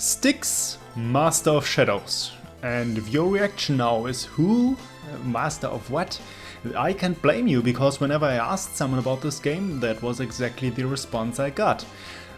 Styx, Master of Shadows. And if your reaction now is who? Master of what? I can't blame you, because whenever I asked someone about this game, that was exactly the response I got.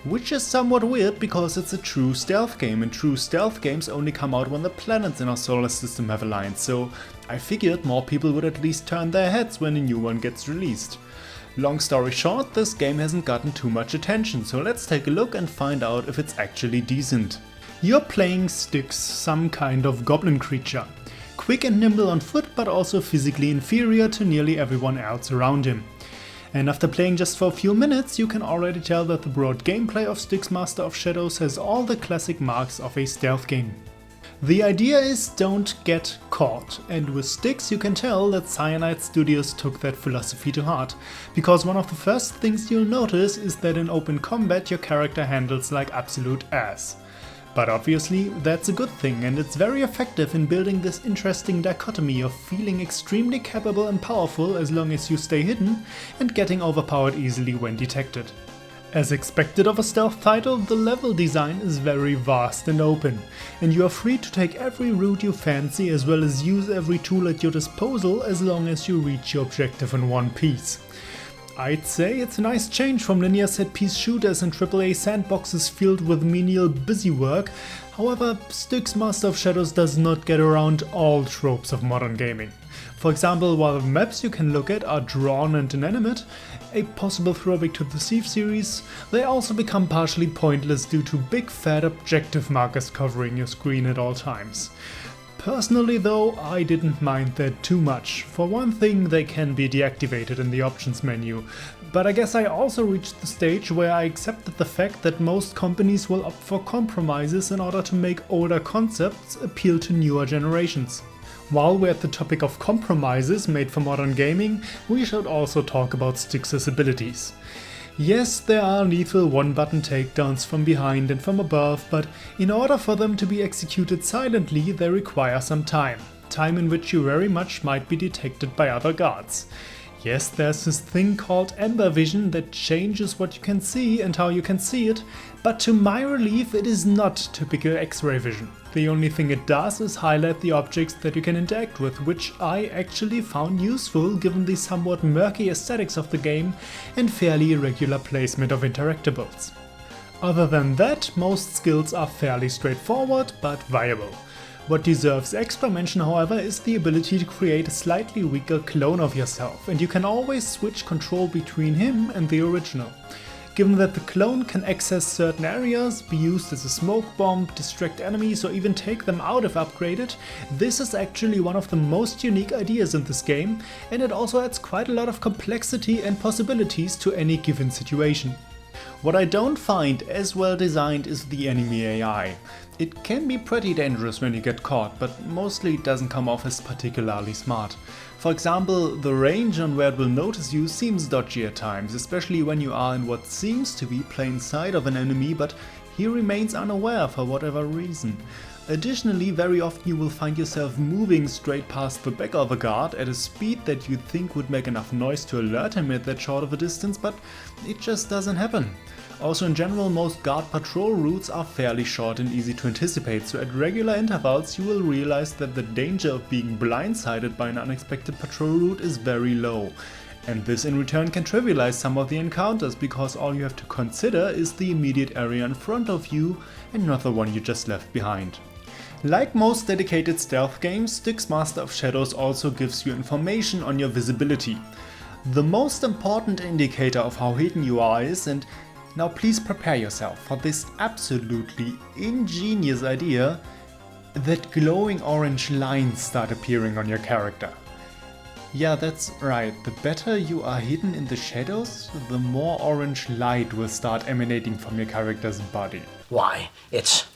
Which is somewhat weird, because it's a true stealth game, and true stealth games only come out when the planets in our solar system have aligned, so I figured more people would at least turn their heads when a new one gets released. Long story short, this game hasn't gotten too much attention, so let's take a look and find out if it's actually decent. You're playing Styx, some kind of goblin creature. Quick and nimble on foot, but also physically inferior to nearly everyone else around him. And after playing just for a few minutes, you can already tell that the broad gameplay of Styx Master of Shadows has all the classic marks of a stealth game. The idea is don't get caught, and with Styx you can tell that Cyanide Studios took that philosophy to heart, because one of the first things you'll notice is that in open combat your character handles like absolute ass. But obviously that's a good thing, and it's very effective in building this interesting dichotomy of feeling extremely capable and powerful as long as you stay hidden, and getting overpowered easily when detected. As expected of a stealth title, the level design is very vast and open, and you are free to take every route you fancy as well as use every tool at your disposal as long as you reach your objective in one piece. I'd say it's a nice change from linear set-piece shooters and AAA sandboxes filled with menial busywork. However, Styx Master of Shadows does not get around all tropes of modern gaming. For example, while the maps you can look at are drawn and inanimate, a possible throwback to the Thief series, they also become partially pointless due to big fat objective markers covering your screen at all times. Personally though, I didn't mind that too much. For one thing, they can be deactivated in the options menu, but I guess I also reached the stage where I accepted the fact that most companies will opt for compromises in order to make older concepts appeal to newer generations. While we're at the topic of compromises made for modern gaming, we should also talk about Styx's abilities. Yes, there are lethal one-button takedowns from behind and from above, but in order for them to be executed silently, they require some time. Time in which you very much might be detected by other guards. Yes, there's this thing called Amber Vision that changes what you can see and how you can see it, but to my relief it is not typical X-ray vision. The only thing it does is highlight the objects that you can interact with, which I actually found useful given the somewhat murky aesthetics of the game and fairly irregular placement of interactables. Other than that, most skills are fairly straightforward but viable. What deserves extra mention, however, is the ability to create a slightly weaker clone of yourself, and you can always switch control between him and the original. Given that the clone can access certain areas, be used as a smoke bomb, distract enemies or even take them out if upgraded, this is actually one of the most unique ideas in this game, and it also adds quite a lot of complexity and possibilities to any given situation. What I don't find as well designed is the enemy AI. It can be pretty dangerous when you get caught, but mostly it doesn't come off as particularly smart. For example, the range on where it will notice you seems dodgy at times, especially when you are in what seems to be plain sight of an enemy, but he remains unaware for whatever reason. Additionally, very often you will find yourself moving straight past the back of a guard at a speed that you'd think would make enough noise to alert him at that short of a distance, but it just doesn't happen. Also, in general, most guard patrol routes are fairly short and easy to anticipate, so at regular intervals you will realize that the danger of being blindsided by an unexpected patrol route is very low. And this in return can trivialize some of the encounters, because all you have to consider is the immediate area in front of you and not the one you just left behind. Like most dedicated stealth games, Styx Master of Shadows also gives you information on your visibility. The most important indicator of how hidden you are is, and now please prepare yourself for this absolutely ingenious idea, that glowing orange lines start appearing on your character. Yeah, that's right, the better you are hidden in the shadows, the more orange light will start emanating from your character's body. Why, it's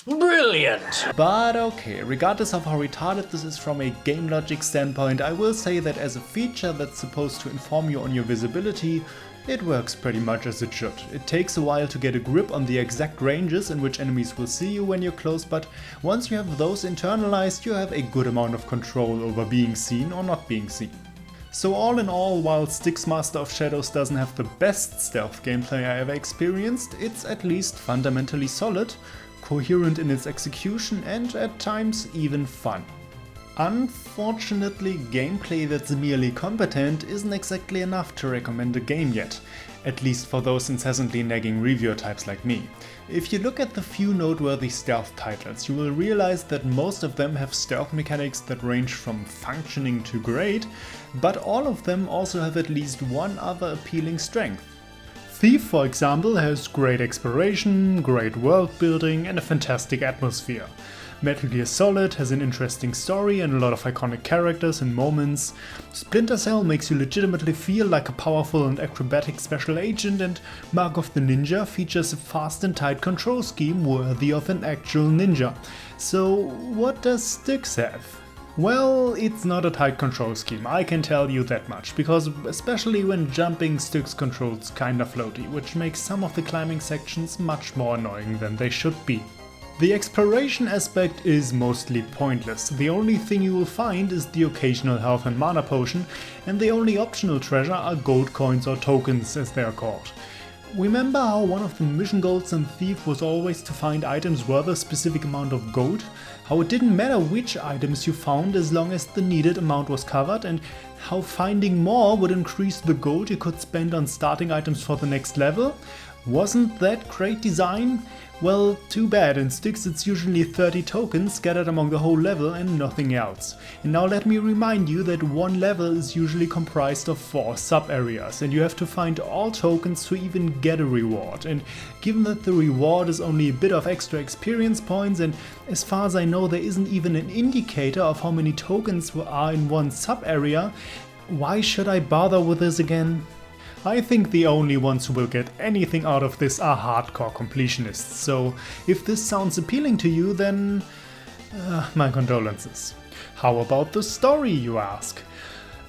brilliant! But okay, regardless of how retarded this is from a game logic standpoint, I will say that as a feature that's supposed to inform you on your visibility, it works pretty much as it should. It takes a while to get a grip on the exact ranges in which enemies will see you when you're close, but once you have those internalized, you have a good amount of control over being seen or not being seen. So all in all, while Styx Master of Shadows doesn't have the best stealth gameplay I ever experienced, it's at least fundamentally solid, coherent in its execution and at times even fun. Unfortunately, gameplay that's merely competent isn't exactly enough to recommend a game yet, at least for those incessantly nagging reviewer types like me. If you look at the few noteworthy stealth titles, you will realize that most of them have stealth mechanics that range from functioning to great, but all of them also have at least one other appealing strength. Thief, for example, has great exploration, great world building and a fantastic atmosphere. Metal Gear Solid has an interesting story and a lot of iconic characters and moments. Splinter Cell makes you legitimately feel like a powerful and acrobatic special agent, and Mark of the Ninja features a fast and tight control scheme worthy of an actual ninja. So what does Styx have? Well, it's not a tight control scheme, I can tell you that much, because especially when jumping, Styx controls kinda floaty, which makes some of the climbing sections much more annoying than they should be. The exploration aspect is mostly pointless. The only thing you will find is the occasional health and mana potion, and the only optional treasure are gold coins or tokens as they are called. Remember how one of the mission goals in Thief was always to find items worth a specific amount of gold? How it didn't matter which items you found as long as the needed amount was covered, and how finding more would increase the gold you could spend on starting items for the next level? Wasn't that great design? Well, too bad. In Styx it's usually 30 tokens scattered among the whole level and nothing else. And now let me remind you that one level is usually comprised of 4 sub-areas, and you have to find all tokens to even get a reward. And given that the reward is only a bit of extra experience points, and as far as I know there isn't even an indicator of how many tokens are in one sub-area, why should I bother with this again? I think the only ones who will get anything out of this are hardcore completionists, so if this sounds appealing to you, then my condolences. How about the story, you ask?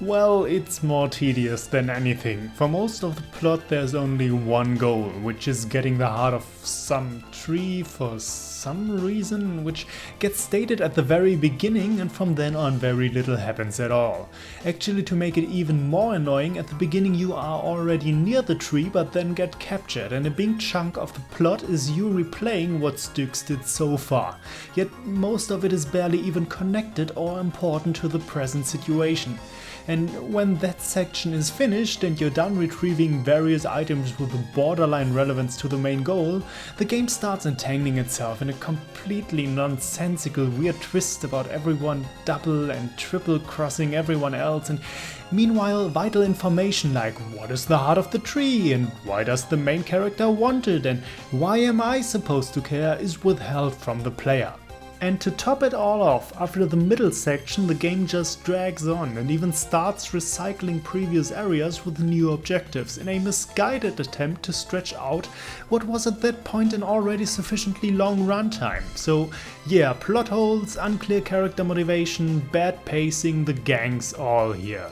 Well, it's more tedious than anything. For most of the plot there's only one goal, which is getting the heart of some tree for some reason, which gets stated at the very beginning, and from then on very little happens at all. Actually, to make it even more annoying, at the beginning you are already near the tree but then get captured, and a big chunk of the plot is you replaying what Styx did so far. Yet most of it is barely even connected or important to the present situation. And when that section is finished and you're done retrieving various items with a borderline relevance to the main goal, the game starts entangling itself in a completely nonsensical weird twist about everyone double and triple crossing everyone else, and meanwhile vital information like what is the heart of the tree and why does the main character want it and why am I supposed to care is withheld from the player. And to top it all off, after the middle section the game just drags on and even starts recycling previous areas with new objectives in a misguided attempt to stretch out what was at that point an already sufficiently long runtime. So yeah, plot holes, unclear character motivation, bad pacing, the gang's all here.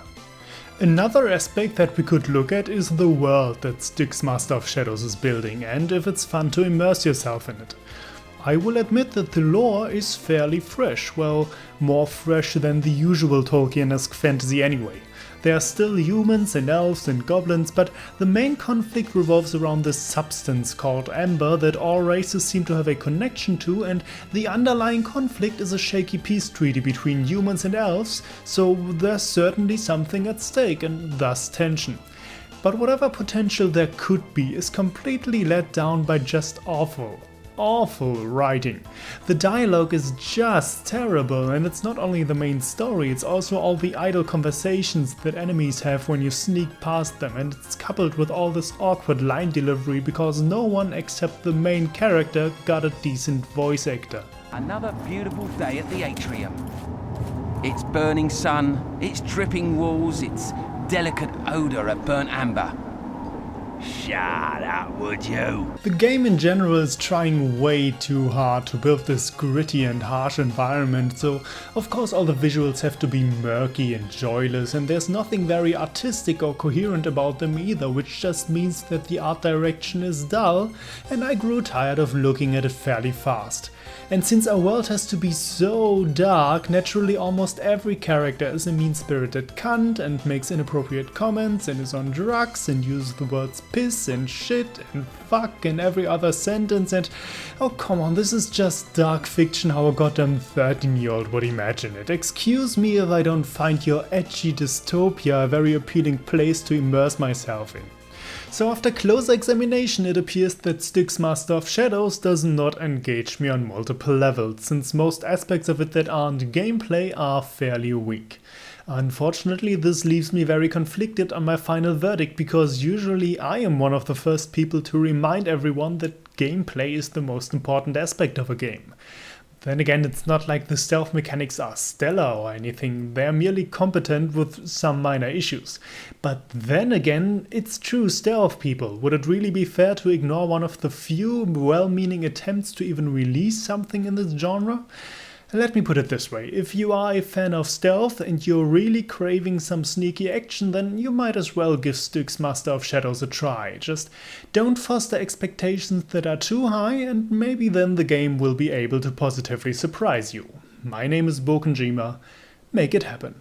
Another aspect that we could look at is the world that Styx Master of Shadows is building, and if it's fun to immerse yourself in it. I will admit that the lore is fairly fresh, well, more fresh than the usual Tolkien-esque fantasy anyway. There are still humans and elves and goblins, but the main conflict revolves around this substance called amber that all races seem to have a connection to, and the underlying conflict is a shaky peace treaty between humans and elves, so there's certainly something at stake and thus tension. But whatever potential there could be is completely let down by just awful writing. The dialogue is just terrible, and it's not only the main story, it's also all the idle conversations that enemies have when you sneak past them, and it's coupled with all this awkward line delivery because no one except the main character got a decent voice actor. Another beautiful day at the atrium. It's burning sun, it's dripping walls, it's delicate odour of burnt amber. Shut up, would you? The game in general is trying way too hard to build this gritty and harsh environment, so of course all the visuals have to be murky and joyless, and there's nothing very artistic or coherent about them either, which just means that the art direction is dull, and I grew tired of looking at it fairly fast. And since our world has to be so dark, naturally almost every character is a mean-spirited cunt and makes inappropriate comments and is on drugs and uses the words piss piss and shit and fuck and every other sentence and oh come on, this is just dark fiction how a goddamn 13-year-old would imagine it. Excuse me if I don't find your edgy dystopia a very appealing place to immerse myself in. So after closer examination it appears that Styx Master of Shadows does not engage me on multiple levels, since most aspects of it that aren't gameplay are fairly weak. Unfortunately, this leaves me very conflicted on my final verdict, because usually I am one of the first people to remind everyone that gameplay is the most important aspect of a game. Then again, it's not like the stealth mechanics are stellar or anything, they're merely competent with some minor issues. But then again, it's true stealth, people. Would it really be fair to ignore one of the few well-meaning attempts to even release something in this genre? Let me put it this way, if you are a fan of stealth and you're really craving some sneaky action, then you might as well give Styx Master of Shadows a try. Just don't foster expectations that are too high, and maybe then the game will be able to positively surprise you. My name is BoukenJima. Make it happen.